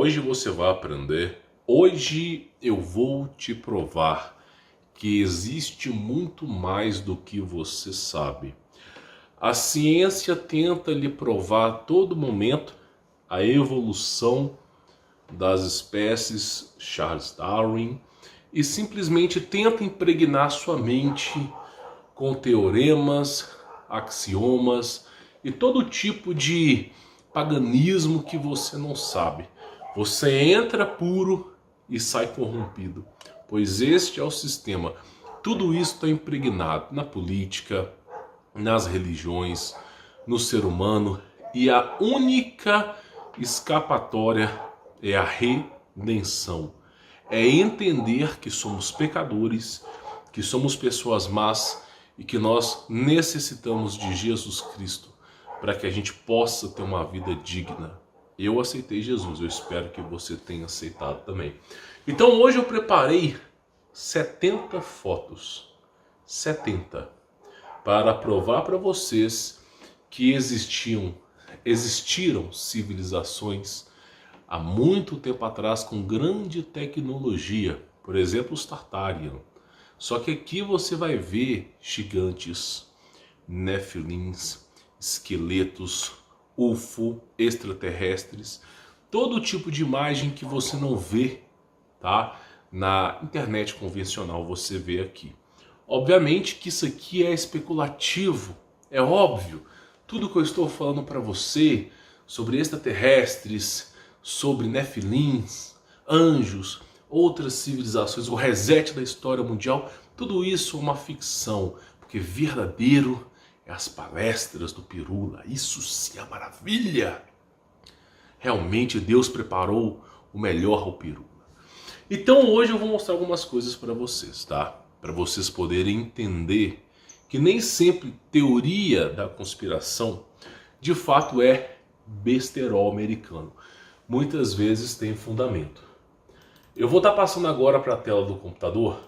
Hoje você vai aprender. Hoje eu vou te provar que existe muito mais do que você sabe. A ciência tenta lhe provar a todo momento a evolução das espécies, Charles Darwin, e simplesmente tenta impregnar sua mente com teoremas, axiomas e todo tipo de paganismo que você não sabe. Você entra puro e sai corrompido, pois este é o sistema. Tudo isso está impregnado na política, nas religiões, no ser humano, e a única escapatória é a redenção. É entender que somos pecadores, que somos pessoas más e que nós necessitamos de Jesus Cristo para que a gente possa ter uma vida digna. Eu aceitei Jesus, eu espero que você tenha aceitado também. Então hoje eu preparei 70 fotos, 70, para provar para vocês que existiram civilizações há muito tempo atrás com grande tecnologia, por exemplo os Tartarian. Só que aqui você vai ver gigantes, nefilins, esqueletos, UFO, extraterrestres, todo tipo de imagem que você não vê, tá? Na internet convencional você vê aqui. Obviamente que isso aqui é especulativo, é óbvio. Tudo que eu estou falando para você sobre extraterrestres, sobre nefilins, anjos, outras civilizações, o reset da história mundial, tudo isso é uma ficção, porque verdadeiro é as palestras do Pirula. Isso sim é maravilha! Realmente Deus preparou o melhor ao Pirula. Então hoje eu vou mostrar algumas coisas para vocês, tá? Para vocês poderem entender que nem sempre teoria da conspiração de fato é besterol americano. Muitas vezes tem fundamento. Eu vou estar passando agora para a tela do computador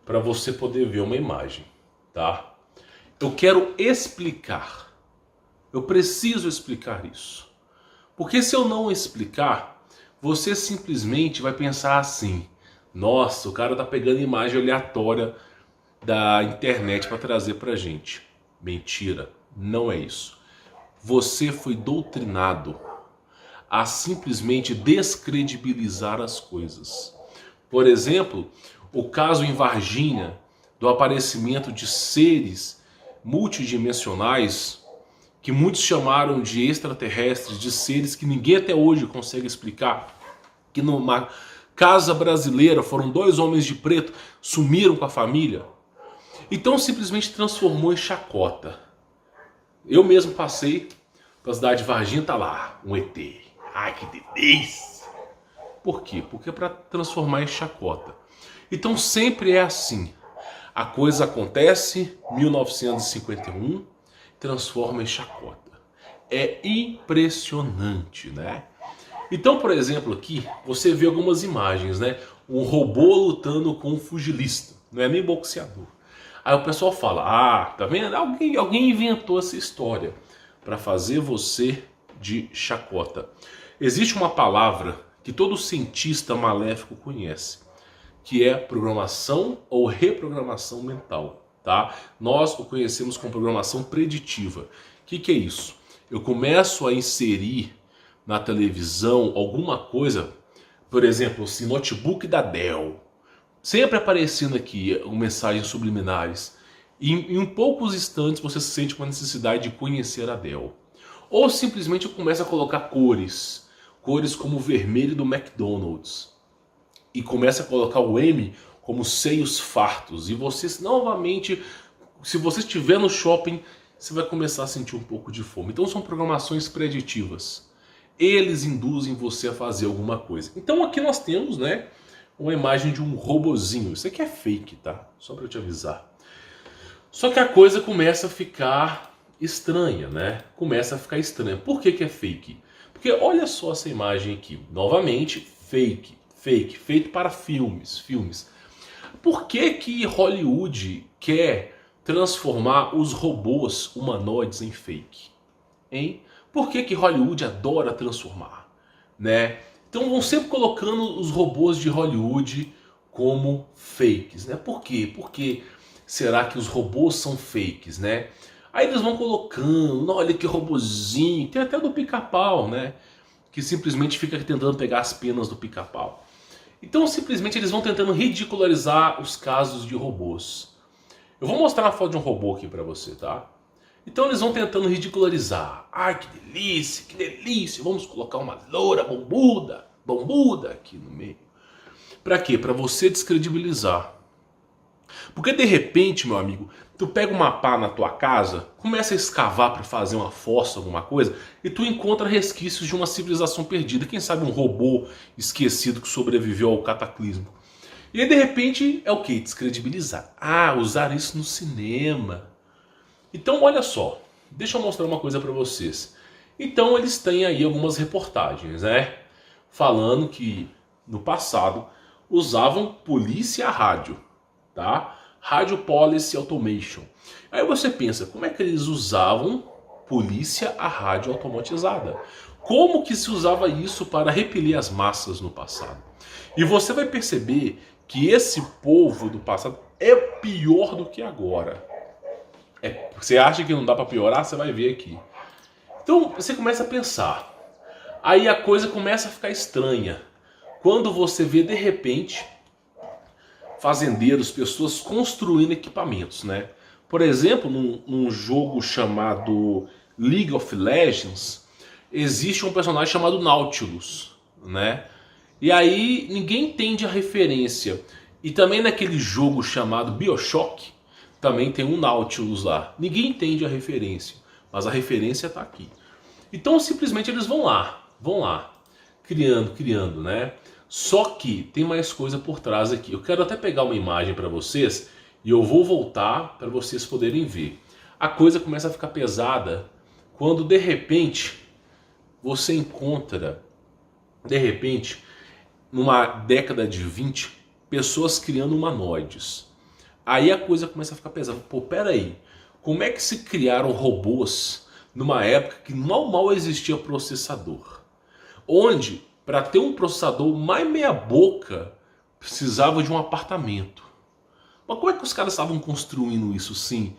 para você poder ver uma imagem, tá? Eu quero explicar. Eu preciso explicar isso. Porque se eu não explicar, você simplesmente vai pensar assim: nossa, o cara tá pegando imagem aleatória da internet para trazer pra gente. Mentira, não é isso. Você foi doutrinado a simplesmente descredibilizar as coisas. Por exemplo, o caso em Varginha do aparecimento de seres multidimensionais que muitos chamaram de extraterrestres, de seres que ninguém até hoje consegue explicar, que numa casa brasileira foram 2 homens de preto, sumiram com a família. Então simplesmente transformou em chacota. Eu mesmo passei para a cidade de Varginha, tá lá um ET. Ai, que delícia! Por quê? Porque é para transformar em chacota. Então sempre é assim. A coisa acontece, 1951, transforma em chacota. É impressionante, né? Então, por exemplo, aqui você vê algumas imagens, né? Um robô lutando com um pugilista, não é nem boxeador. Aí o pessoal fala: ah, tá vendo? Alguém inventou essa história para fazer você de chacota. Existe uma palavra que todo cientista maléfico conhece, que é programação ou reprogramação mental, tá? Nós o conhecemos como programação preditiva. O que é isso? Eu começo a inserir na televisão alguma coisa, por exemplo, esse notebook da Dell, sempre aparecendo aqui mensagens subliminares, e em poucos instantes você se sente com a necessidade de conhecer a Dell. Ou simplesmente eu começo a colocar cores como o vermelho do McDonald's, e começa a colocar o M como seios fartos. E você, novamente, se você estiver no shopping, você vai começar a sentir um pouco de fome. Então são programações preditivas. Eles induzem você a fazer alguma coisa. Então aqui nós temos, né, uma imagem de um robozinho. Isso aqui é fake, tá? Só para eu te avisar. Só que a coisa começa a ficar estranha, né? Começa a ficar estranha. Por que é fake? Porque olha só essa imagem aqui. Novamente, fake, feito para filmes. Por que Hollywood quer transformar os robôs humanoides em fake? Hein? Por que Hollywood adora transformar? Né? Então vão sempre colocando os robôs de Hollywood como fakes, né? Por quê? Por que será que os robôs são fakes, né? Aí eles vão colocando, olha que robozinho, tem até do Pica-Pau, né? Que simplesmente fica tentando pegar as penas do Pica-Pau. Então simplesmente eles vão tentando ridicularizar os casos de robôs. Eu vou mostrar uma foto de um robô aqui pra você, tá? Então eles vão tentando ridicularizar. Ai, que delícia, vamos colocar uma loura bombuda aqui no meio. Pra quê? Pra você descredibilizar. Porque de repente, meu amigo, tu pega uma pá na tua casa, começa a escavar para fazer uma fossa, alguma coisa, e tu encontra resquícios de uma civilização perdida. Quem sabe um robô esquecido que sobreviveu ao cataclismo. E aí de repente é o que? Descredibilizar. Ah, usar isso no cinema. Então olha só, deixa eu mostrar uma coisa para vocês. Então eles têm aí algumas reportagens, né? Falando que no passado usavam polícia a rádio, tá? Radio Policy Automation. Aí você pensa, como é que eles usavam polícia a rádio automatizada? Como que se usava isso para repelir as massas no passado? E você vai perceber que esse povo do passado é pior do que agora. Você acha que não dá para piorar? Você vai ver aqui. Então você começa a pensar. Aí a coisa começa a ficar estranha. Quando você vê de repente fazendeiros, pessoas construindo equipamentos, né? Por exemplo, num jogo chamado League of Legends, existe um personagem chamado Nautilus, né? E aí ninguém entende a referência. E também naquele jogo chamado BioShock, também tem um Nautilus lá. Ninguém entende a referência, mas a referência está aqui. Então simplesmente eles vão lá, criando, né? Só que tem mais coisa por trás aqui. Eu quero até pegar uma imagem para vocês e eu vou voltar para vocês poderem ver. A coisa começa a ficar pesada quando de repente você encontra, numa década de 20, pessoas criando humanoides. Aí a coisa começa a ficar pesada. Pô, peraí, como é que se criaram robôs numa época que mal existia processador? Onde, para ter um processador mais meia boca, precisava de um apartamento. Mas como é que os caras estavam construindo isso assim,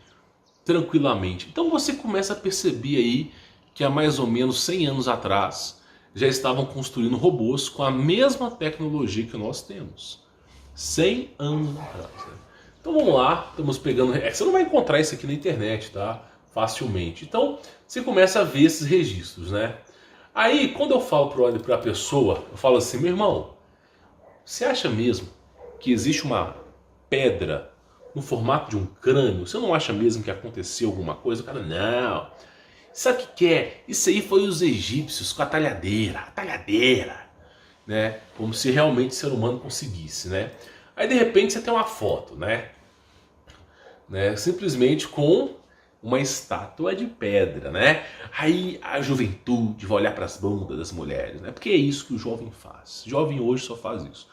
tranquilamente? Então você começa a perceber aí que há mais ou menos 100 anos atrás já estavam construindo robôs com a mesma tecnologia que nós temos. 100 anos atrás. Né? Então vamos lá, estamos pegando... Você não vai encontrar isso aqui na internet, tá? Facilmente. Então você começa a ver esses registros, né? Aí, quando eu falo para a pessoa, eu falo assim, meu irmão, você acha mesmo que existe uma pedra no formato de um crânio? Você não acha mesmo que aconteceu alguma coisa? O cara, não. Sabe o que é? Isso aí foi os egípcios com a talhadeira, né? Como se realmente o ser humano conseguisse, né? Aí, de repente, você tem uma foto, né? Simplesmente com uma estátua de pedra, né? Aí a juventude vai olhar para as bundas das mulheres, né? Porque é isso que o jovem faz. O jovem hoje só faz isso.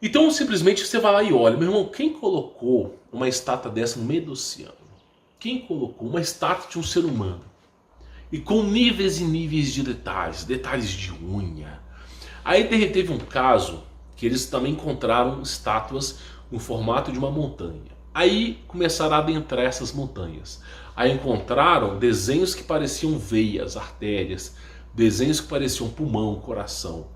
Então simplesmente você vai lá e olha, meu irmão, quem colocou uma estátua dessa no meio do oceano? Quem colocou uma estátua de um ser humano? E com níveis e níveis de detalhes de unha. Aí teve um caso que eles também encontraram estátuas no formato de uma montanha. Aí começaram a adentrar essas montanhas. Aí encontraram desenhos que pareciam veias, artérias, desenhos que pareciam pulmão, coração.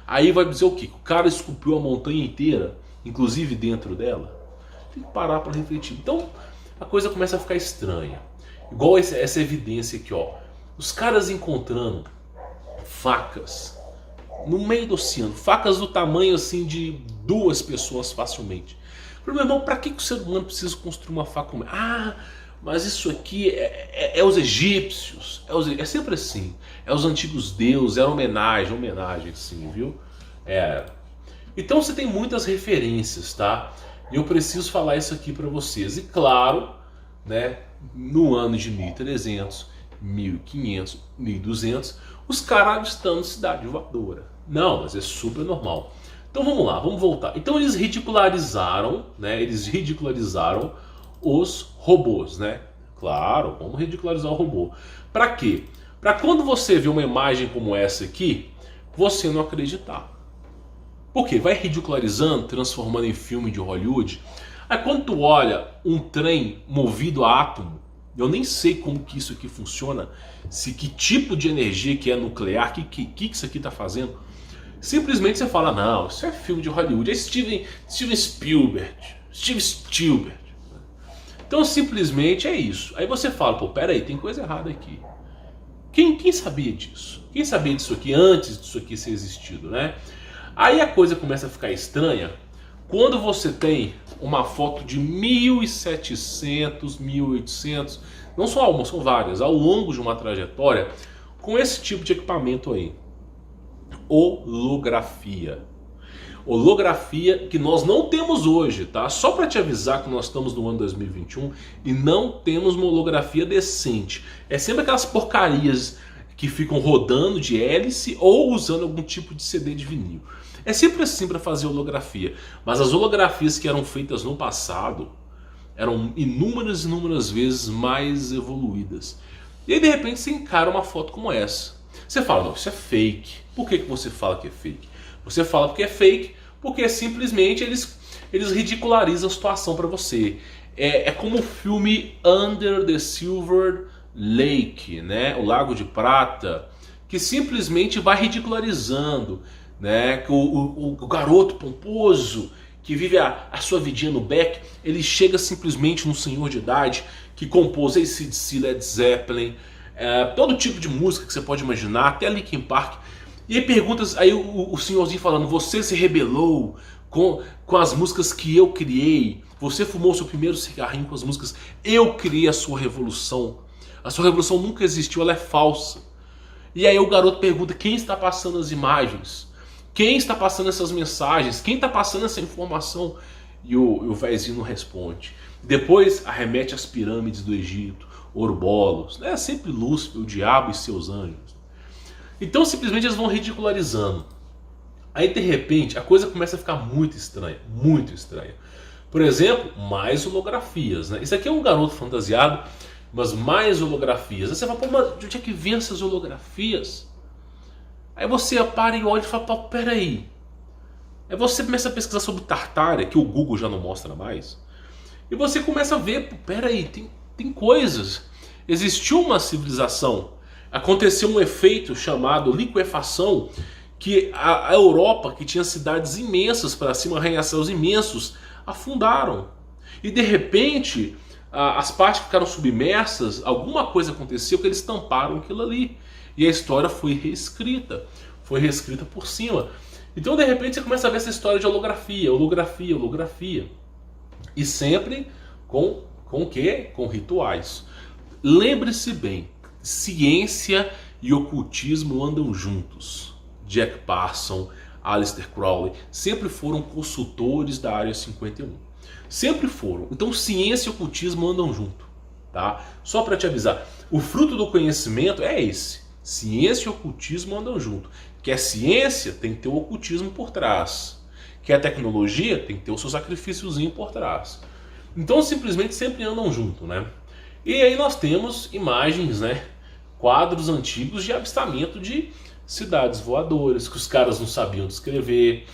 Aí vai dizer o quê? O cara esculpiu a montanha inteira, inclusive dentro dela? Tem que parar para refletir. Então a coisa começa a ficar estranha. Igual essa evidência aqui, ó. Os caras encontrando facas no meio do oceano, facas do tamanho assim de 2 pessoas facilmente. Meu irmão, para que o ser humano precisa construir uma faca? Ah, mas isso aqui é os egípcios. É sempre assim. É os antigos deuses, é homenagem sim, viu? Então você tem muitas referências, tá? E eu preciso falar isso aqui para vocês. E claro, né, no ano de 1300, 1500, 1200, os caras estão cidade voadora. Não, mas é super normal. Então vamos lá, vamos voltar. Então eles ridicularizaram, né? Eles ridicularizaram os robôs, né? Claro, vamos ridicularizar o robô. Para quê? Para quando você vê uma imagem como essa aqui, você não acreditar. Por quê? Vai ridicularizando, transformando em filme de Hollywood. Aí quando tu olha um trem movido a átomo, eu nem sei como que isso aqui funciona, se que tipo de energia que é nuclear, que isso aqui tá fazendo. Simplesmente você fala, não, isso é filme de Hollywood, é Steven Spielberg. Então simplesmente é isso. Aí você fala, pô, peraí, tem coisa errada aqui. Quem sabia disso? Quem sabia disso aqui antes disso aqui ser existido, né? Aí a coisa começa a ficar estranha quando você tem uma foto de 1700, 1800, não só uma, são várias, ao longo de uma trajetória, com esse tipo de equipamento aí. Holografia. Holografia que nós não temos hoje, tá? Só para te avisar que nós estamos no ano 2021 e não temos uma holografia decente. É sempre aquelas porcarias que ficam rodando de hélice ou usando algum tipo de CD de vinil. É sempre assim para fazer holografia. Mas as holografias que eram feitas no passado eram inúmeras vezes mais evoluídas. E aí de repente você encara uma foto como essa. Você fala, não, isso é fake. Por que você fala que é fake? Você fala porque é fake, porque simplesmente eles ridicularizam a situação para você. É como o filme Under the Silver Lake, né? O Lago de Prata, que simplesmente vai ridicularizando, né? O garoto pomposo que vive a sua vidinha no beck, ele chega simplesmente num senhor de idade que compôs AC/DC, Led Zeppelin, todo tipo de música que você pode imaginar, até Linkin Park. E aí perguntas, aí o senhorzinho falando, você se rebelou com as músicas que eu criei, você fumou seu primeiro cigarrinho com as músicas, eu criei a sua revolução. A sua revolução nunca existiu, ela é falsa. E aí o garoto pergunta, quem está passando as imagens? Quem está passando essas mensagens? Quem está passando essa informação? E o véizinho não responde. Depois arremete às pirâmides do Egito, Orbolos, né? Sempre Lúcifer, o diabo e seus anjos. Então simplesmente eles vão ridicularizando. Aí de repente a coisa começa a ficar muito estranha, muito estranha. Por exemplo, mais holografias, né? Isso aqui é um garoto fantasiado, mas mais holografias. Aí você fala, pô, mas de onde é que vem essas holografias? Aí você para e olha e fala, pô, peraí. Aí você começa a pesquisar sobre Tartária, que o Google já não mostra mais. E você começa a ver, pô, peraí, tem coisas. Existiu uma civilização. Aconteceu um efeito chamado liquefação, que a Europa, que tinha cidades imensas para cima, arranha-céus imensos, afundaram. E de repente, as partes que ficaram submersas, alguma coisa aconteceu que eles tamparam aquilo ali. E a história foi reescrita por cima. Então de repente você começa a ver essa história de holografia, holografia, holografia. E sempre com o quê? Com rituais. Lembre-se bem, ciência e ocultismo andam juntos. Jack Parson, Aleister Crowley sempre foram consultores da Área 51. Sempre foram. Então ciência e ocultismo andam junto, tá? Só para te avisar, o fruto do conhecimento é esse. Ciência e ocultismo andam junto. Quer ciência, tem que ter o ocultismo por trás. Quer tecnologia, tem que ter o seu sacrifíciozinho por trás. Então simplesmente sempre andam junto, né? E aí nós temos imagens, né? Quadros antigos de avistamento de cidades voadoras, que os caras não sabiam descrever.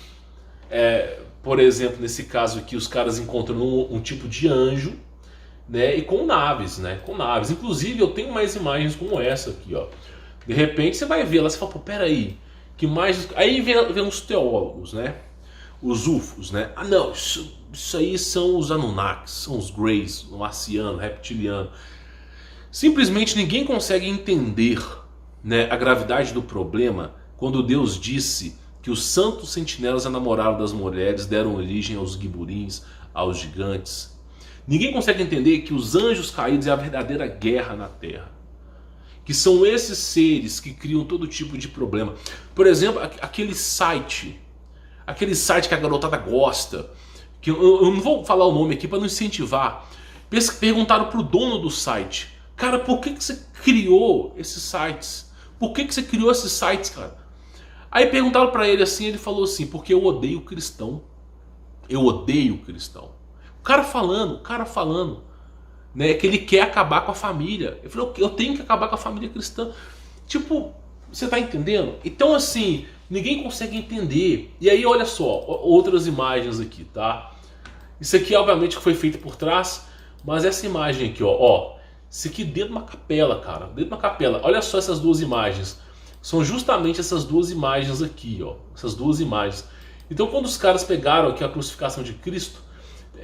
Por exemplo, nesse caso aqui, os caras encontram um tipo de anjo, né? E com naves, né? Com naves. Inclusive eu tenho mais imagens como essa aqui, ó. De repente você vai ver lá, você fala, pô, peraí, que imagens... Aí vem os teólogos, né? Os UFOs, né? Ah não, isso aí são os Anunnakis, são os Greys, o marciano, reptiliano. Simplesmente ninguém consegue entender, né, a gravidade do problema quando Deus disse que os santos sentinelas enamoraram das mulheres, deram origem aos giburins, aos gigantes. Ninguém consegue entender que os anjos caídos é a verdadeira guerra na Terra. Que são esses seres que criam todo tipo de problema. Por exemplo, aquele site que a garotada gosta, que eu não vou falar o nome aqui para não incentivar. Perguntaram pro dono do site, cara, por que você criou esses sites? Por que você criou esses sites, cara? Aí perguntaram para ele assim, ele falou assim, porque eu odeio cristão. Eu odeio cristão. O cara falando, né, que ele quer acabar com a família. Ele falou, eu tenho que acabar com a família cristã. Tipo, você tá entendendo? Então assim, Ninguém consegue entender. E aí olha só, outras imagens aqui, tá? Isso aqui obviamente que foi feito por trás, mas essa imagem aqui, ó, isso aqui dentro de uma capela, cara, dentro de uma capela. Olha só essas duas imagens. São justamente essas duas imagens aqui, ó, essas duas imagens. Então quando os caras pegaram aqui a crucificação de Cristo,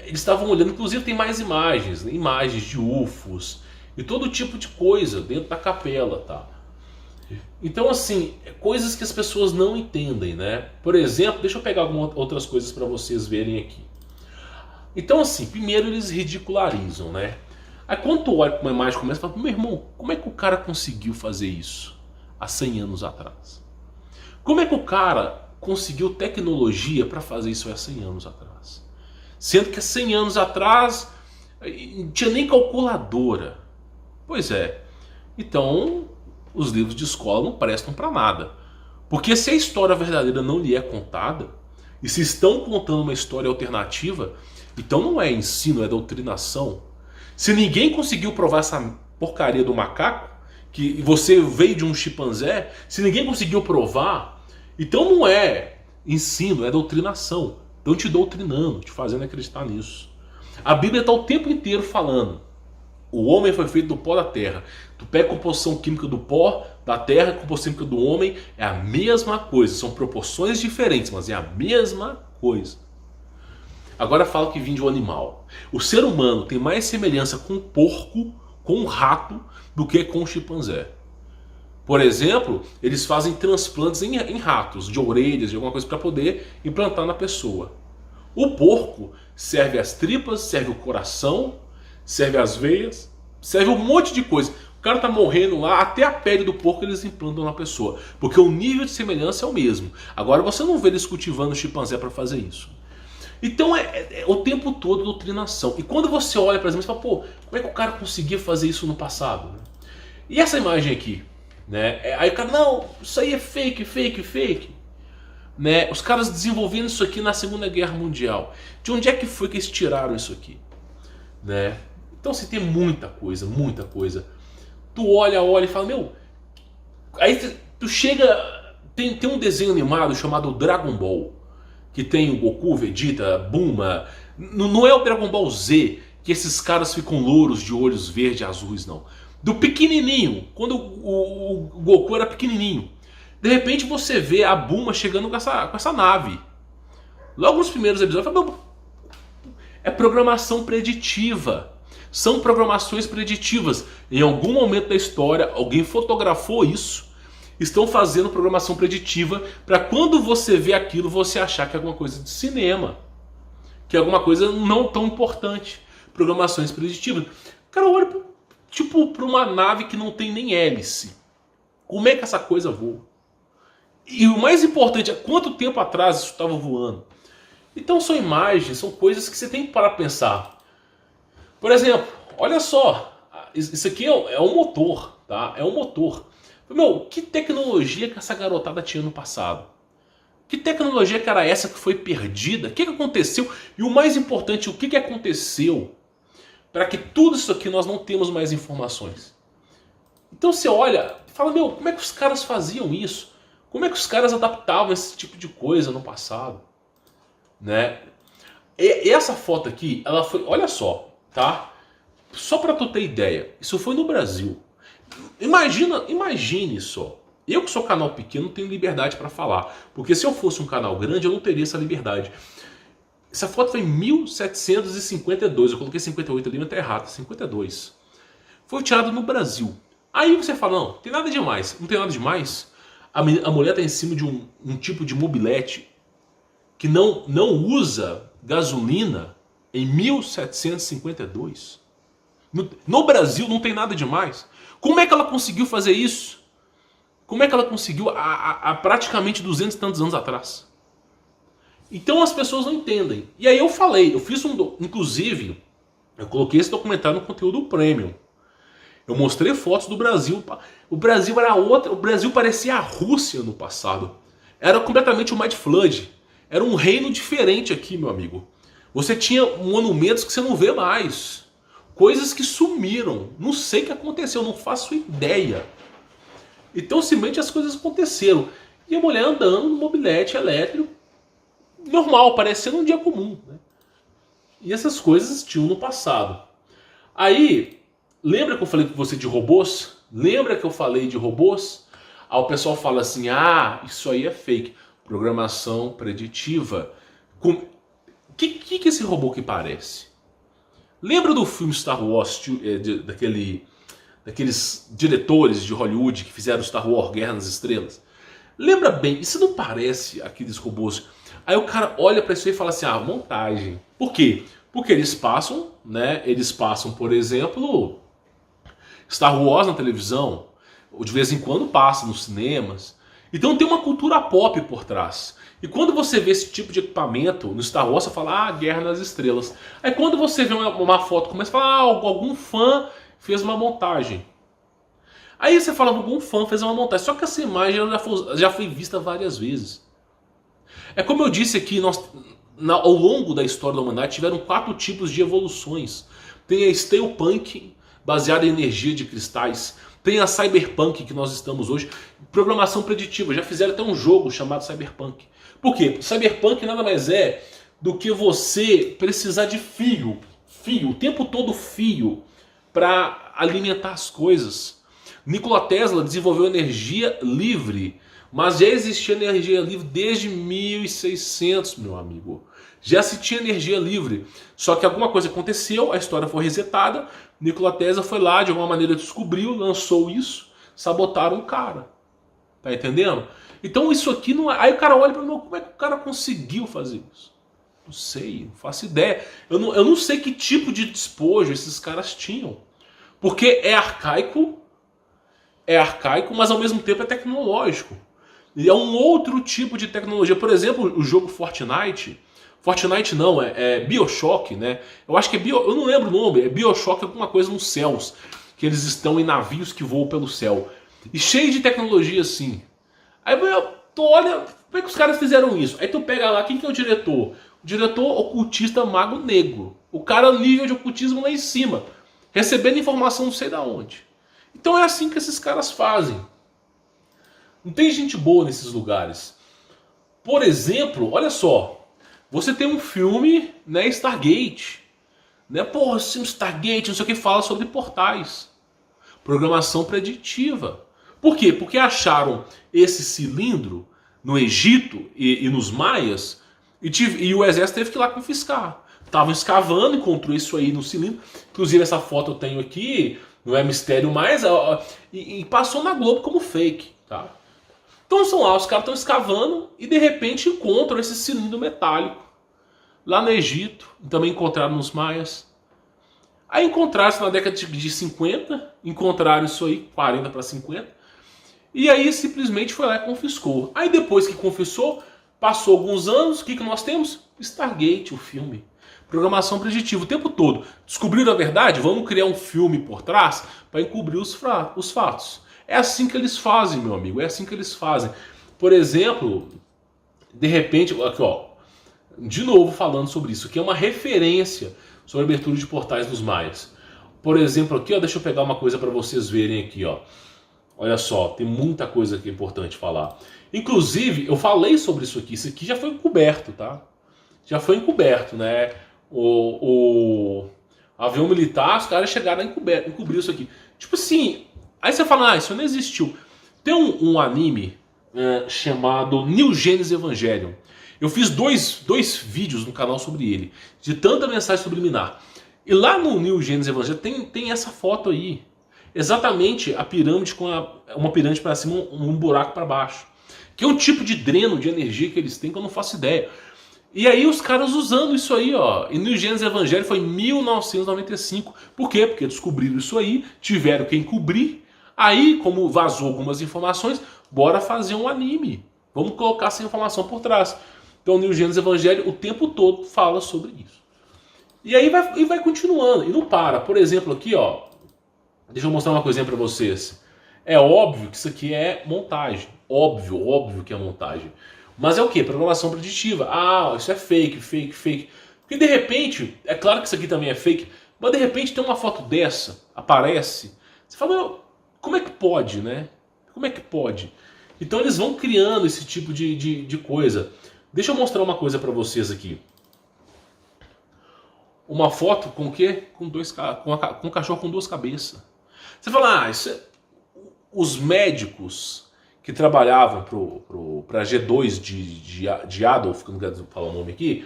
eles estavam olhando, inclusive tem mais imagens, né? Imagens de UFOs e todo tipo de coisa dentro da capela, tá? Então assim, coisas que as pessoas não entendem, né? Por exemplo, deixa eu pegar algumas outras coisas para vocês verem aqui. Então assim, primeiro eles ridicularizam, né? Aí quando tu olha para uma imagem e começa a falar, meu irmão, como é que o cara conseguiu fazer isso há 100 anos atrás? Como é que o cara conseguiu tecnologia para fazer isso há 100 anos atrás? Sendo que há 100 anos atrás não tinha nem calculadora. Pois é, então os livros de escola não prestam para nada. Porque se a história verdadeira não lhe é contada, e se estão contando uma história alternativa, então não é ensino, é doutrinação. Se ninguém conseguiu provar essa porcaria do macaco, que você veio de um chimpanzé, se ninguém conseguiu provar, então não é ensino, é doutrinação. Estão te doutrinando, te fazendo acreditar nisso. A Bíblia está o tempo inteiro falando. O homem foi feito do pó da terra. Tu pega a composição química do pó, da terra, a composição química do homem, é a mesma coisa. São proporções diferentes, mas é a mesma coisa. Agora fala que vem de um animal. O ser humano tem mais semelhança com o porco, com o rato, do que com o chimpanzé. Por exemplo, eles fazem transplantes em ratos, de orelhas, de alguma coisa, para poder implantar na pessoa. O porco serve as tripas, serve o coração, serve as veias, serve um monte de coisa. O cara tá morrendo lá, até a pele do porco eles implantam na pessoa. Porque o nível de semelhança é o mesmo. Agora você não vê eles cultivando chimpanzé para fazer isso. Então é o tempo todo doutrinação. E quando você olha para exemplo, você fala, pô, como é que o cara conseguia fazer isso no passado? E essa imagem aqui? Né? Aí o cara, não, isso aí é fake, fake, fake. Né? Os caras desenvolvendo isso aqui na Segunda Guerra Mundial. De onde é que foi que eles tiraram isso aqui? Né? Então você tem muita coisa, muita coisa. Tu olha e fala, meu... Aí tu chega... Tem um desenho animado chamado Dragon Ball. Que tem o Goku, Vegeta, Bulma. Não é o Dragon Ball Z, que esses caras ficam louros de olhos verdes e azuis, não. Do pequenininho, quando o Goku era pequenininho. De repente você vê a Bulma chegando com essa nave. Logo nos primeiros episódios, fala, é programação preditiva. São programações preditivas. Em algum momento da história, alguém fotografou isso. Estão fazendo programação preditiva para quando você vê aquilo, você achar que é alguma coisa de cinema. Que é alguma coisa não tão importante. Programações preditivas. Cara, olha para uma nave que não tem nem hélice. Como é que essa coisa voa? E o mais importante é quanto tempo atrás isso estava voando. Então são imagens, são coisas que você tem que parar para pensar. Por exemplo, olha só. Isso aqui é um motor, tá? É um motor. Meu, que tecnologia que essa garotada tinha no passado? Que tecnologia que era essa que foi perdida? O que aconteceu? E o mais importante, o que aconteceu para que tudo isso aqui nós não temos mais informações? Então você olha e fala, meu, como é que os caras faziam isso? Como é que os caras adaptavam esse tipo de coisa no passado? Né? E essa foto aqui, ela foi, olha só, tá? Só para tu ter ideia, isso foi no Brasil. Imagine só. Eu que sou canal pequeno não tenho liberdade para falar. Porque se eu fosse um canal grande eu não teria essa liberdade. Essa foto foi em 1752. Eu coloquei 58 ali, mas tá errado. 52. Foi tirada no Brasil. Aí você fala, não, tem nada demais. Não tem nada demais. A mulher tá em cima de um tipo de mobilete que não usa gasolina em 1752. No Brasil não tem nada demais. Como é que ela conseguiu fazer isso? Como é que ela conseguiu há praticamente 200 e tantos anos atrás? Então as pessoas não entendem. E aí eu falei, eu fiz inclusive, eu coloquei esse documentário no conteúdo premium. Eu mostrei fotos do Brasil. O Brasil era outra, o Brasil parecia a Rússia no passado. Era completamente o Mad Flood. Era um reino diferente aqui, meu amigo. Você tinha monumentos que você não vê mais. Coisas que sumiram. Não sei o que aconteceu, não faço ideia. Então simplesmente as coisas aconteceram. e a mulher andando no mobilete elétrico, normal, parecendo um dia comum, né? E essas coisas tinham no passado. Aí, lembra que eu falei com você de robôs? Lembra que eu falei de robôs? Aí o pessoal fala assim, ah, isso aí é fake. Programação preditiva. Que é esse robô que parece? Lembra do filme Star Wars, daqueles diretores de Hollywood que fizeram Star Wars, Guerra nas Estrelas? Lembra bem, isso não parece aqueles robôs? Aí o cara olha pra isso aí e fala assim, ah, montagem. Por quê? Porque eles passam, né? Eles passam, por exemplo, Star Wars na televisão, ou de vez em quando passa nos cinemas. Então tem uma cultura pop por trás. E quando você vê esse tipo de equipamento no Star Wars, você fala, ah, Guerra nas Estrelas. Aí quando você vê uma foto, começa a falar, ah, algum fã fez uma montagem. Aí você fala, algum fã fez uma montagem. Só que essa imagem já foi vista várias vezes. É como eu disse aqui, ao longo da história da humanidade tiveram 4 tipos de evoluções. Tem a Steelpunk, baseada em energia de cristais. Tem a Cyberpunk, que nós estamos hoje. Programação preditiva, já fizeram até um jogo chamado Cyberpunk. Por quê? Cyberpunk nada mais é do que você precisar de fio, o tempo todo fio, para alimentar as coisas. Nikola Tesla desenvolveu energia livre, mas já existia energia livre desde 1600, meu amigo. Já se tinha energia livre, só que alguma coisa aconteceu, a história foi resetada, Nikola Tesla foi lá, de alguma maneira descobriu, lançou isso, sabotaram o cara. Tá entendendo? Então isso aqui não é... Aí o cara olha para mim, como é que o cara conseguiu fazer isso? Não sei, não faço ideia. Eu não sei que tipo de despojo esses caras tinham. Porque é arcaico, mas ao mesmo tempo é tecnológico. E é um outro tipo de tecnologia. Por exemplo, o jogo Fortnite não, é BioShock, né? Eu acho que eu não lembro o nome, é BioShock alguma coisa nos céus. Que eles estão em navios que voam pelo céu. E cheio de tecnologia assim. Aí tu olha, como é que os caras fizeram isso? Aí tu pega lá, quem que é o diretor? O diretor ocultista Mago Negro. O cara nível de ocultismo lá em cima. Recebendo informação não sei da onde. Então é assim que esses caras fazem. Não tem gente boa nesses lugares. Por exemplo, olha só. Você tem um filme, né, Stargate. Né? Porra, Stargate, não sei o que, fala sobre portais. Programação preditiva. Por quê? Porque acharam esse cilindro no Egito e nos Maias e o exército teve que ir lá confiscar. Estavam escavando, encontrou isso aí no cilindro. Inclusive essa foto eu tenho aqui, não é mistério mais, e passou na Globo como fake. Tá? Então são lá, os caras estão escavando e de repente encontram esse cilindro metálico. Lá no Egito, também encontraram nos Maias. Aí encontraram isso na década de 50, encontraram isso aí, 40 para 50. E aí simplesmente foi lá e confiscou. Aí depois que confiscou, passou alguns anos, o que nós temos? Stargate, o filme. Programação preditiva o tempo todo. Descobriram a verdade? Vamos criar um filme por trás para encobrir os fatos. É assim que eles fazem, meu amigo. É assim que eles fazem. Por exemplo, de repente, aqui ó, de novo falando sobre isso, que é uma referência sobre a abertura de portais dos Maias. Por exemplo, aqui ó, deixa eu pegar uma coisa para vocês verem aqui, ó. Olha só, tem muita coisa que é importante falar. Inclusive, eu falei sobre isso aqui já foi encoberto, tá? Já foi encoberto, né? O avião militar, os caras chegaram a encobrir isso aqui. Tipo assim, aí você fala, ah, isso não existiu. Tem um anime chamado New Genesis Evangelion. Eu fiz dois vídeos no canal sobre ele, de tanta mensagem subliminar. E lá no New Genesis Evangelion tem essa foto aí. Exatamente a pirâmide com uma pirâmide para cima, um buraco para baixo. Que é um tipo de dreno de energia que eles têm que eu não faço ideia. E aí os caras usando isso aí, ó. E no Gênesis Evangelho foi em 1995. Por quê? Porque descobriram isso aí, tiveram que encobrir. Aí, como vazou algumas informações, bora fazer um anime. Vamos colocar essa informação por trás. Então o Gênesis Evangelho o tempo todo fala sobre isso. E aí vai continuando. E não para. Por exemplo, aqui, ó. Deixa eu mostrar uma coisinha pra vocês. É óbvio que isso aqui é montagem. Óbvio que é montagem. Mas é o quê? Programação preditiva. Ah, isso é fake. Porque de repente, é claro que isso aqui também é fake, mas de repente tem uma foto dessa, aparece. Você fala, como é que pode, né? Como é que pode? Então eles vão criando esse tipo de coisa. Deixa eu mostrar uma coisa para vocês aqui. Uma foto com o quê? Com um cachorro com duas cabeças. Você fala, os médicos que trabalhavam para G2 de Adolf, que eu não quero falar o nome aqui,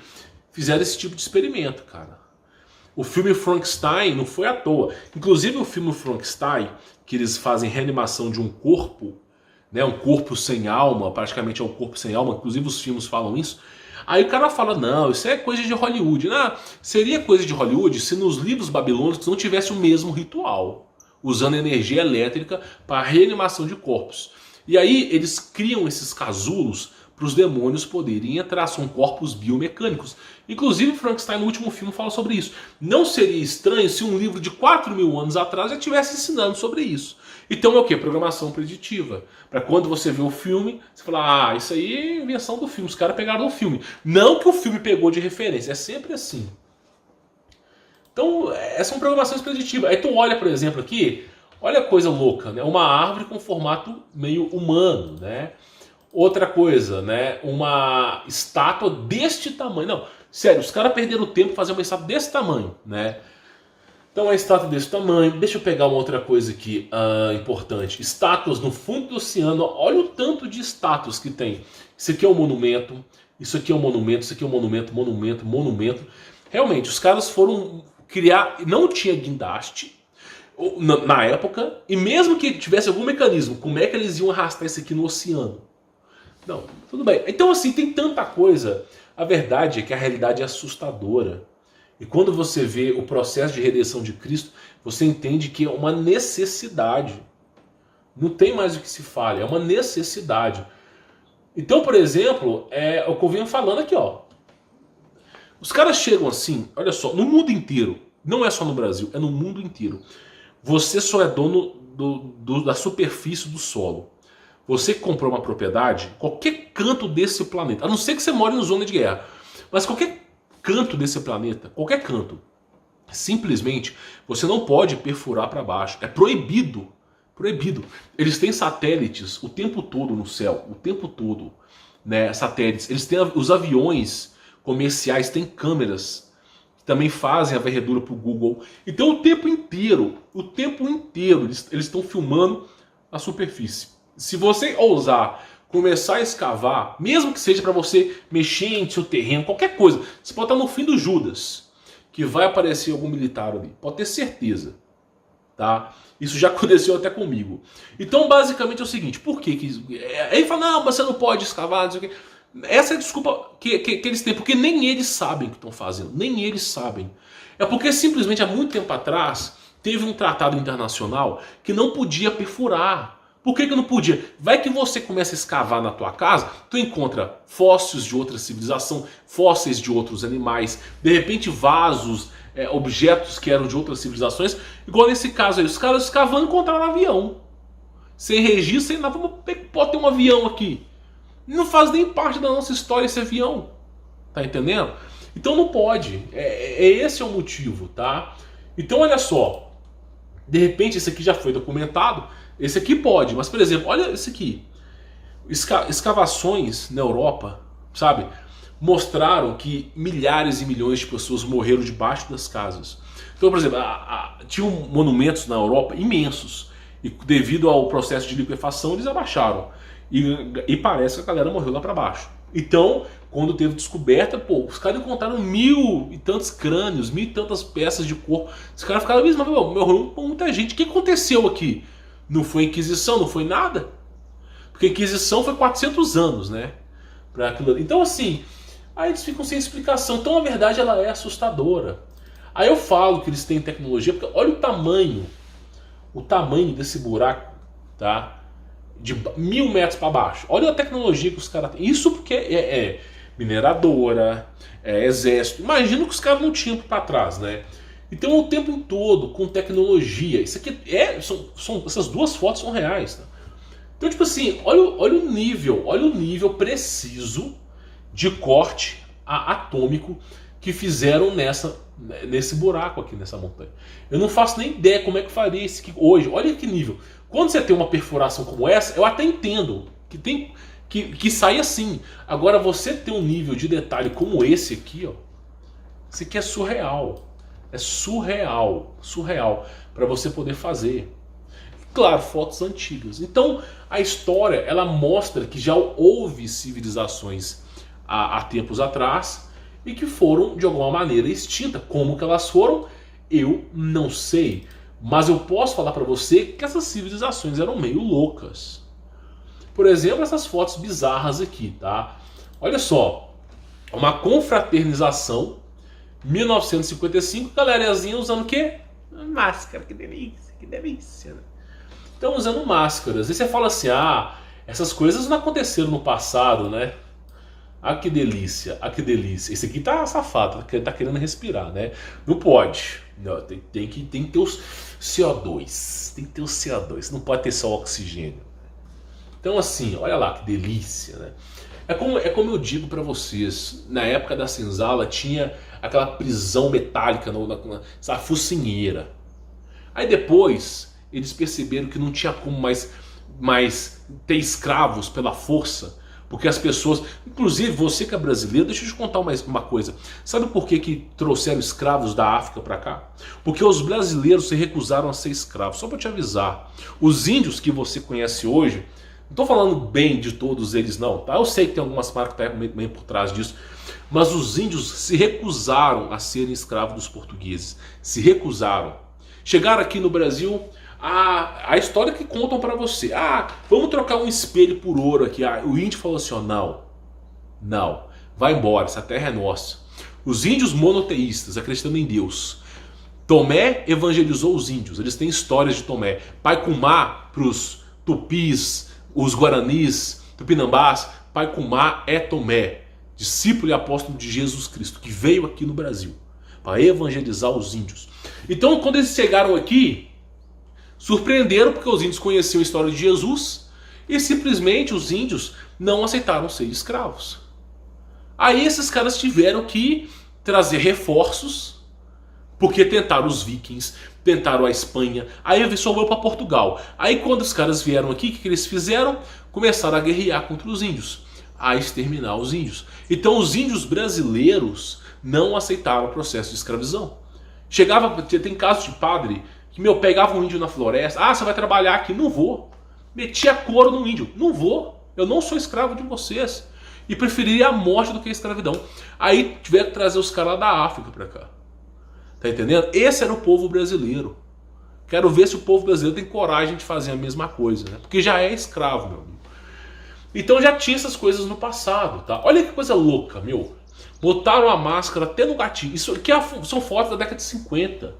fizeram esse tipo de experimento, cara. O filme Frankenstein não foi à toa. Inclusive o filme Frankenstein, que eles fazem reanimação de um corpo, né, um corpo sem alma, praticamente é um corpo sem alma, inclusive os filmes falam isso. Aí o cara fala, não, isso é coisa de Hollywood. Não, seria coisa de Hollywood se nos livros babilônicos não tivesse o mesmo ritual, usando energia elétrica para reanimação de corpos. E aí eles criam esses casulos para os demônios poderem entrar, são corpos biomecânicos. Inclusive Frankenstein no último filme fala sobre isso. Não seria estranho se um livro de 4.000 anos atrás já estivesse ensinando sobre isso. Então é o que? Programação preditiva. Para quando você vê o filme, você fala, isso aí é invenção do filme, os caras pegaram o filme. Não que o filme pegou de referência, é sempre assim. Então, essas são programações preditivas. Aí tu olha, por exemplo, aqui, olha a coisa louca, né? Uma árvore com formato meio humano, né? Outra coisa, né? Uma estátua deste tamanho. Não, sério, os caras perderam tempo fazer uma estátua desse tamanho, né? Então, a estátua desse tamanho. Deixa eu pegar uma outra coisa aqui importante. Estátuas no fundo do oceano. Olha o tanto de estátuas que tem. Isso aqui é um monumento. Isso aqui é um monumento. Isso aqui é um monumento, monumento, monumento. Realmente, os caras foram criar... Não tinha guindaste na época. E mesmo que tivesse algum mecanismo, como é que eles iam arrastar isso aqui no oceano? Não, tudo bem. Então, assim, tem tanta coisa. A verdade é que a realidade é assustadora. E quando você vê o processo de redenção de Cristo, você entende que é uma necessidade. Não tem mais o que se fale, é uma necessidade. Então, por exemplo, é o que eu venho falando aqui, ó. Os caras chegam assim, olha só, no mundo inteiro, não é só no Brasil, é no mundo inteiro. Você só é dono da superfície do solo. Você que comprou uma propriedade, qualquer canto desse planeta, a não ser que você more em zona de guerra, mas qualquer canto desse planeta, qualquer canto, simplesmente você não pode perfurar para baixo. É proibido. Proibido. Eles têm satélites o tempo todo no céu, o tempo todo, né? Satélites. Eles têm os aviões comerciais, têm câmeras que também fazem a varredura para o Google. Então o tempo inteiro eles estão filmando a superfície. Se você ousar começar a escavar, mesmo que seja para você mexer em seu terreno, qualquer coisa, você pode estar no fim do Judas, que vai aparecer algum militar ali. Pode ter certeza. Tá? Isso já aconteceu até comigo. Então, basicamente é o seguinte, por que aí fala, não, mas você não pode escavar, não sei o quê. Essa é a desculpa que eles têm, porque nem eles sabem o que estão fazendo, nem eles sabem. É porque simplesmente há muito tempo atrás teve um tratado internacional que não podia perfurar. Por que não podia? Vai que você começa a escavar na tua casa, tu encontra fósseis de outra civilização, fósseis de outros animais, de repente vasos, objetos que eram de outras civilizações. Igual nesse caso aí, os caras escavando encontraram um avião. Sem registro, sem nada, pode ter um avião aqui. Não faz nem parte da nossa história esse avião. Tá entendendo? Então não pode. Esse é o motivo, tá? Então olha só. De repente esse aqui já foi documentado. Esse aqui pode, mas por exemplo, olha esse aqui. Escavações na Europa, sabe? Mostraram que milhares e milhões de pessoas morreram debaixo das casas. Então, por exemplo, tinham monumentos na Europa imensos. E devido ao processo de liquefação, eles abaixaram. E parece que a galera morreu lá para baixo. Então, quando teve descoberta, os caras encontraram 1.000 e tantos crânios, 1.000 e tantas peças de corpo. Os caras ficaram mesmo, morreu muita gente. O que aconteceu aqui? Não foi Inquisição, não foi nada. Porque a Inquisição foi 400 anos, né? Pra aquilo. Então assim, aí eles ficam sem explicação. Então a verdade ela é assustadora. Aí eu falo que eles têm tecnologia, porque olha o tamanho desse buraco, tá? De 1.000 metros para baixo. Olha a tecnologia que os caras têm. Isso porque é mineradora, é exército. Imagina que os caras não tinham para trás, né? Então o tempo todo com tecnologia. Isso aqui essas duas fotos são reais, tá? Então tipo assim, olha o nível preciso de corte atômico que fizeram nesse buraco aqui, nessa montanha. Eu não faço nem ideia como é que faria isso aqui hoje. Olha que nível. Quando você tem uma perfuração como essa, eu até entendo que sai assim. Agora você tem um nível de detalhe como esse aqui, ó. Esse aqui é surreal. É surreal, surreal para você poder fazer. Claro, fotos antigas. Então a história ela mostra que já houve civilizações há tempos atrás e que foram de alguma maneira extintas. Como que elas foram? Eu não sei. Mas eu posso falar para você que essas civilizações eram meio loucas. Por exemplo, essas fotos bizarras aqui, tá? Olha só, uma confraternização, 1955, galerazinha usando o quê? Máscara, que delícia, né? Então usando máscaras. E você fala assim, ah, essas coisas não aconteceram no passado, né? Ah, que delícia, ah, que delícia. Esse aqui tá safado, tá querendo respirar, né? Não pode. Não, tem que ter os CO2. Tem que ter o CO2, não pode ter só oxigênio. Então assim, olha lá que delícia, né? É como eu digo pra vocês, na época da senzala tinha aquela prisão metálica, essa focinheira. Aí depois eles perceberam que não tinha como mais ter escravos pela força, porque as pessoas, inclusive você que é brasileiro, deixa eu te contar uma coisa. Sabe por que trouxeram escravos da África pra cá? Porque os brasileiros se recusaram a ser escravos. Só pra te avisar, os índios que você conhece hoje, não estou falando bem de todos eles não, tá? Eu sei que tem algumas marcas que estão meio por trás disso, mas os índios se recusaram a serem escravos dos portugueses. Se recusaram. Chegaram aqui no Brasil, a história que contam pra você. Ah, vamos trocar um espelho por ouro aqui. Ah, o índio falou assim, ó, não, vai embora, essa terra é nossa. Os índios monoteístas, acreditando em Deus. Tomé evangelizou os índios, eles têm histórias de Tomé. Pacumá pros tupis, os guaranis, tupinambás, Pacumá é Tomé, discípulo e apóstolo de Jesus Cristo, que veio aqui no Brasil para evangelizar os índios. Então quando eles chegaram aqui, surpreenderam porque os índios conheciam a história de Jesus e simplesmente os índios não aceitaram ser escravos. Aí esses caras tiveram que trazer reforços, porque tentaram os vikings, tentaram a Espanha, aí sobrou para Portugal. Aí quando os caras vieram aqui, o que eles fizeram? Começaram a guerrear contra os índios, a exterminar os índios. Então os índios brasileiros não aceitaram o processo de escravidão. Tem casos de padre que pegava um índio na floresta, ah, você vai trabalhar aqui, não vou. Metia couro no índio, não vou, eu não sou escravo de vocês. E preferiria a morte do que a escravidão. Aí tiveram que trazer os caras lá da África para cá. Tá entendendo? Esse era o povo brasileiro. Quero ver se o povo brasileiro tem coragem de fazer a mesma coisa, né? Porque já é escravo, meu amigo. Então já tinha essas coisas no passado, tá? Olha que coisa louca, meu. Botaram a máscara até no gatinho. Isso aqui são fotos da década de 50.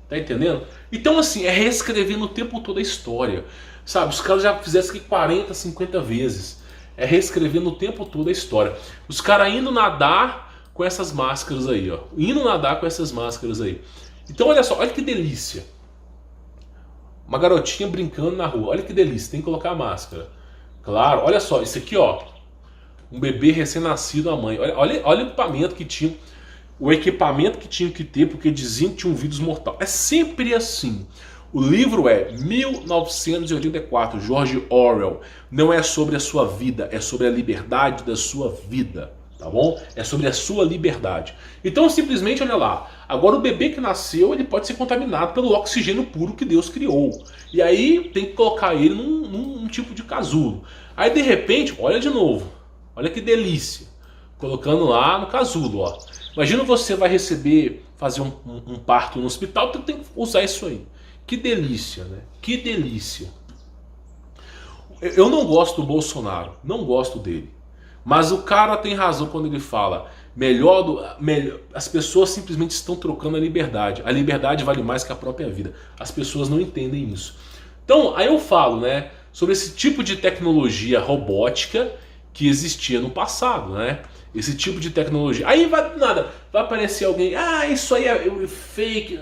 Tá entendendo? Então assim, é reescrevendo o tempo todo a história. Sabe, os caras já fizeram isso aqui 40, 50 vezes. É reescrevendo o tempo todo a história. Os caras indo nadar com essas máscaras aí, ó. Indo nadar com essas máscaras aí. Então olha só, olha que delícia. Uma garotinha brincando na rua. Olha que delícia, tem que colocar a máscara. Claro, olha só, isso aqui, ó. Um bebê recém-nascido, a mãe. Olha o equipamento que tinha. O equipamento que tinha que ter, porque diziam que tinha um vírus mortal. É sempre assim. O livro é 1984, George Orwell. Não é sobre a sua vida, é sobre a liberdade da sua vida. Tá bom? É sobre a sua liberdade. Então simplesmente, olha lá. Agora o bebê que nasceu, ele pode ser contaminado pelo oxigênio puro que Deus criou. E aí tem que colocar ele num tipo de casulo. Aí de repente, olha de novo. Olha que delícia. Colocando lá no casulo, ó. Imagina você vai fazer um parto no hospital, então tem que usar isso aí. Que delícia, né? Que delícia. Eu não gosto do Bolsonaro. Não gosto dele. Mas o cara tem razão quando ele fala as pessoas simplesmente estão trocando a liberdade. A liberdade vale mais que a própria vida. As pessoas não entendem isso. Então, aí eu falo, né, sobre esse tipo de tecnologia robótica que existia no passado, né? Esse tipo de tecnologia. Aí vai aparecer alguém, ah, isso aí é fake.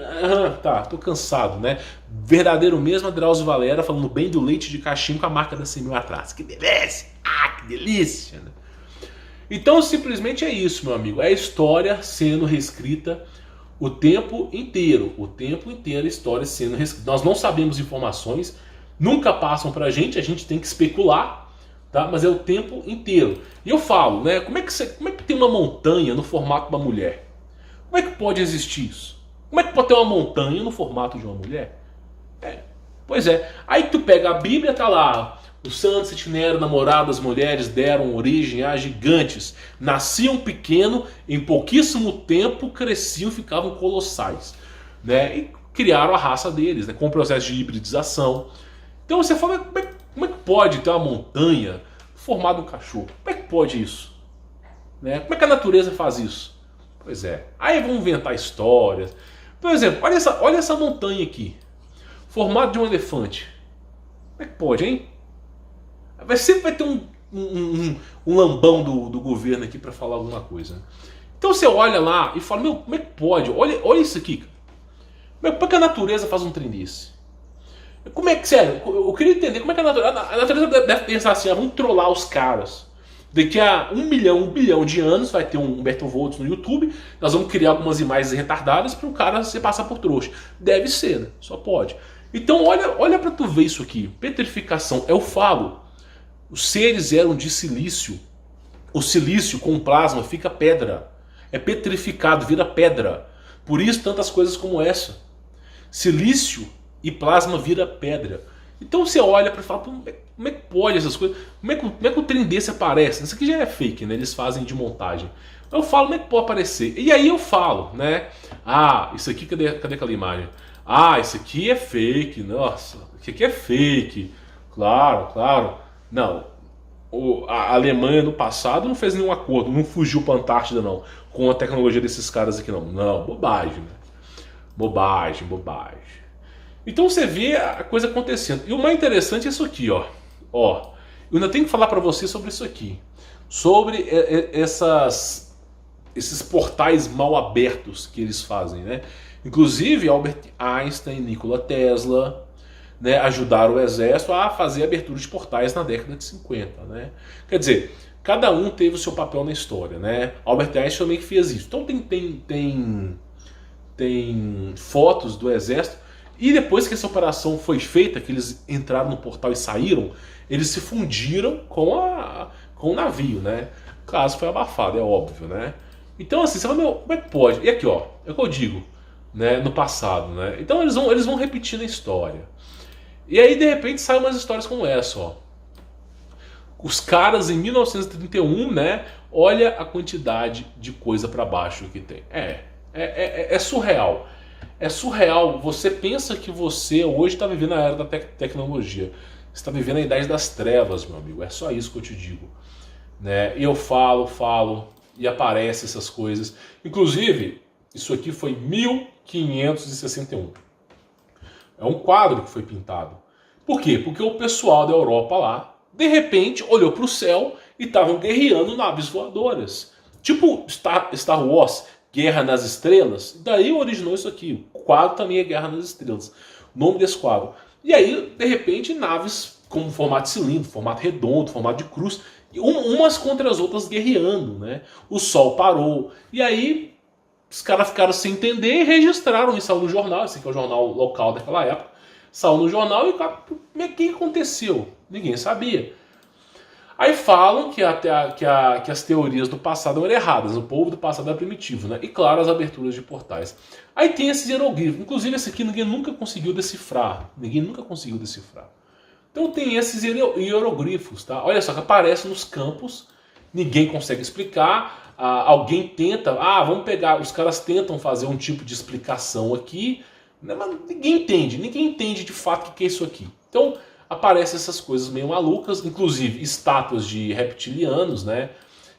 Tá, tô cansado, né? Verdadeiro mesmo, Drauzio Varela falando bem do leite de cachimbo com a marca da Semil atrás. Que delícia! Ah, que delícia! Né? Então simplesmente é isso, meu amigo. É a história sendo reescrita o tempo inteiro. O tempo inteiro a história sendo reescrita. Nós não sabemos informações, nunca passam pra gente, a gente tem que especular. tá? Mas é o tempo inteiro. E eu falo, né? Como é que tem uma montanha no formato de uma mulher? Como é que pode existir isso? Como é que pode ter uma montanha no formato de uma mulher? É, pois é. Aí tu pega a Bíblia, tá lá. Os santos e tiveram namoradas mulheres, deram origem a gigantes. Nasciam pequeno, em pouquíssimo tempo cresciam, ficavam colossais, né? E criaram a raça deles, né? Com o processo de hibridização. Então você fala, como é que pode ter uma montanha formada um cachorro? Como é que pode isso? Né? Como é que a natureza faz isso? Pois é. Aí vão inventar histórias. Por exemplo, olha essa montanha aqui, formada de um elefante. Como é que pode, hein? Sempre vai ter um lambão do governo aqui para falar alguma coisa. Então você olha lá e fala, meu, como é que pode? Olha isso aqui. Como é que a natureza faz um trem desse? Como é que, sério, eu queria entender como é que a natureza deve pensar assim, vamos trollar os caras. Daqui a 1 bilhão de anos vai ter um Humberto Volts no YouTube, nós vamos criar algumas imagens retardadas para o cara se passar por trouxa. Deve ser, né? Só pode. Então olha para tu ver isso aqui. Petrificação, eu falo. Os seres eram de silício. O silício com plasma fica pedra. É petrificado, vira pedra. Por isso tantas coisas como essa. Silício e plasma vira pedra. Então você olha para falar, como é que pode essas coisas? Como é que o trem desse aparece? Isso aqui já é fake, né? Eles fazem de montagem. Eu falo, como é que pode aparecer? E aí eu falo, né? Ah, isso aqui, cadê aquela imagem? Ah, isso aqui é fake, nossa, isso aqui é fake. Claro, claro. Não, a Alemanha no passado não fez nenhum acordo, não fugiu para a Antártida não, com a tecnologia desses caras aqui não. Não, bobagem, né? Bobagem, bobagem. Então você vê a coisa acontecendo. E o mais interessante é isso aqui, ó. Ó, eu ainda tenho que falar para você sobre isso aqui. Sobre esses portais mal abertos que eles fazem, né? Inclusive Albert Einstein, Nikola Tesla, né, ajudaram o exército a fazer abertura de portais na década de 50, né? Quer dizer, cada um teve o seu papel na história, né? Albert Einstein também que fez isso. Então tem fotos do exército. E depois que essa operação foi feita, que eles entraram no portal e saíram, eles se fundiram com o navio, né? O caso foi abafado, é óbvio, né? Então assim, você fala, meu, como é que pode? E aqui, ó, é o que eu digo, né, no passado, né? Então eles vão repetindo a história. E aí de repente saem umas histórias como essa, ó. Os caras em 1931, né, olha a quantidade de coisa para baixo que tem. É surreal. É surreal. Você pensa que você hoje está vivendo a era da tecnologia. Você está vivendo a idade das trevas, meu amigo. É só isso que eu te digo. Né? E eu falo, e aparecem essas coisas. Inclusive, isso aqui foi 1561. É um quadro que foi pintado. Por quê? Porque o pessoal da Europa lá, de repente, olhou para o céu e estavam guerreando naves voadoras. Tipo Star Wars, Guerra nas Estrelas. Daí originou isso aqui. O quadro também é Guerra nas Estrelas. O nome desse quadro. E aí, de repente, naves com formato de cilindro, formato redondo, formato de cruz, umas contra as outras guerreando, né? O sol parou. E aí, os caras ficaram sem entender e registraram isso no jornal. Esse aqui é o jornal local daquela época. Saiu no jornal e o que aconteceu? Ninguém sabia. Aí falam que as teorias do passado eram erradas, o povo do passado era primitivo, né? E claro, as aberturas de portais. Aí tem esses hieroglifos, inclusive esse aqui ninguém nunca conseguiu decifrar. Ninguém nunca conseguiu decifrar. Então tem esses hieroglifos, tá? Olha só, que aparecem nos campos, ninguém consegue explicar, alguém tenta, vamos pegar, os caras tentam fazer um tipo de explicação aqui, né? Mas ninguém entende de fato o que é isso aqui. Então aparecem essas coisas meio malucas, inclusive estátuas de reptilianos, né?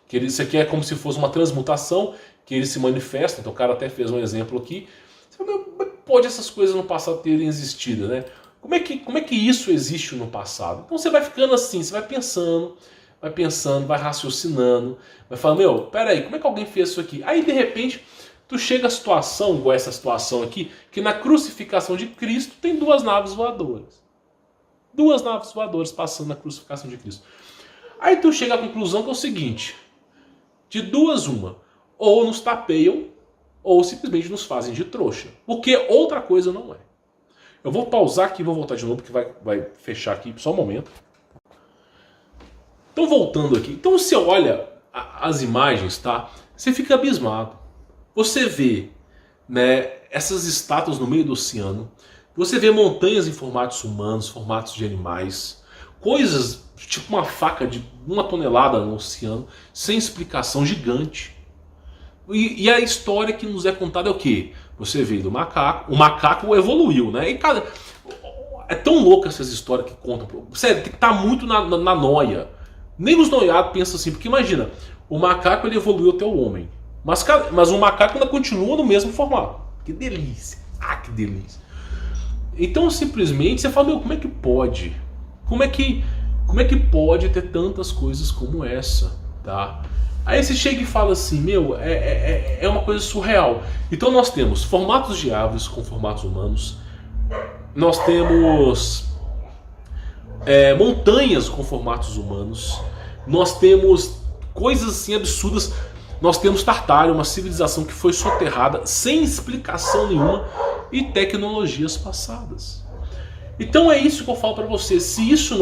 Que isso aqui é como se fosse uma transmutação, que eles se manifestam. Então o cara até fez um exemplo aqui. Como é que pode essas coisas no passado terem existido, né? Como é que isso existe no passado? Então você vai ficando assim, você vai pensando, vai raciocinando, vai falando, meu, peraí, como é que alguém fez isso aqui? Aí de repente tu chega a situação, igual essa situação aqui, que na crucificação de Cristo tem duas naves voadoras. Duas naves voadoras passando na crucificação de Cristo. Aí tu chega à conclusão que é o seguinte, de duas uma, ou nos tapeiam, ou simplesmente nos fazem de trouxa. Porque outra coisa não é. Eu vou pausar aqui e vou voltar de novo, porque vai fechar aqui só um momento. Então voltando aqui, então você olha as imagens, tá? Você fica abismado. Você vê, né, essas estátuas no meio do oceano, você vê montanhas em formatos humanos, formatos de animais, coisas tipo uma faca de 1 tonelada no oceano, sem explicação, gigante. E a história que nos é contada é o quê? Você vê do macaco, o macaco evoluiu, né? E cara, é tão louca essas histórias que contam. Sério, tem que estar muito na noia. Nem os noiados pensam assim, porque imagina, o macaco ele evoluiu até o homem. Mas o macaco ainda continua no mesmo formato. Que delícia! Ah, que delícia! Então simplesmente você fala, meu, como é que pode? Como é que pode ter tantas coisas como essa, tá? Aí você chega e fala assim, meu, é uma coisa surreal. Então nós temos formatos de aves com formatos humanos, nós temos montanhas com formatos humanos, nós temos coisas assim absurdas, nós temos Tartária, uma civilização que foi soterrada sem explicação nenhuma e tecnologias passadas. Então é isso que eu falo pra você, se isso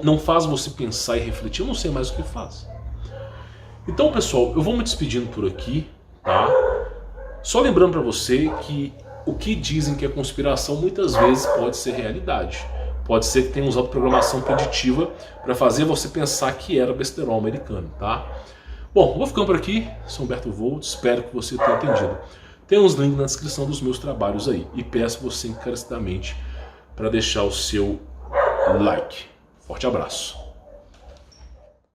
não faz você pensar e refletir, eu não sei mais o que faz. Então pessoal, eu vou me despedindo por aqui, tá? Só lembrando pra você que o que dizem que é conspiração muitas vezes pode ser realidade. Pode ser que tenha usado programação preditiva para fazer você pensar que era besterol americano, tá? Bom, vou ficando por aqui, sou Humberto Volt, espero que você tenha entendido. Tem uns links na descrição dos meus trabalhos aí. E peço você encarecidamente para deixar o seu like. Forte abraço.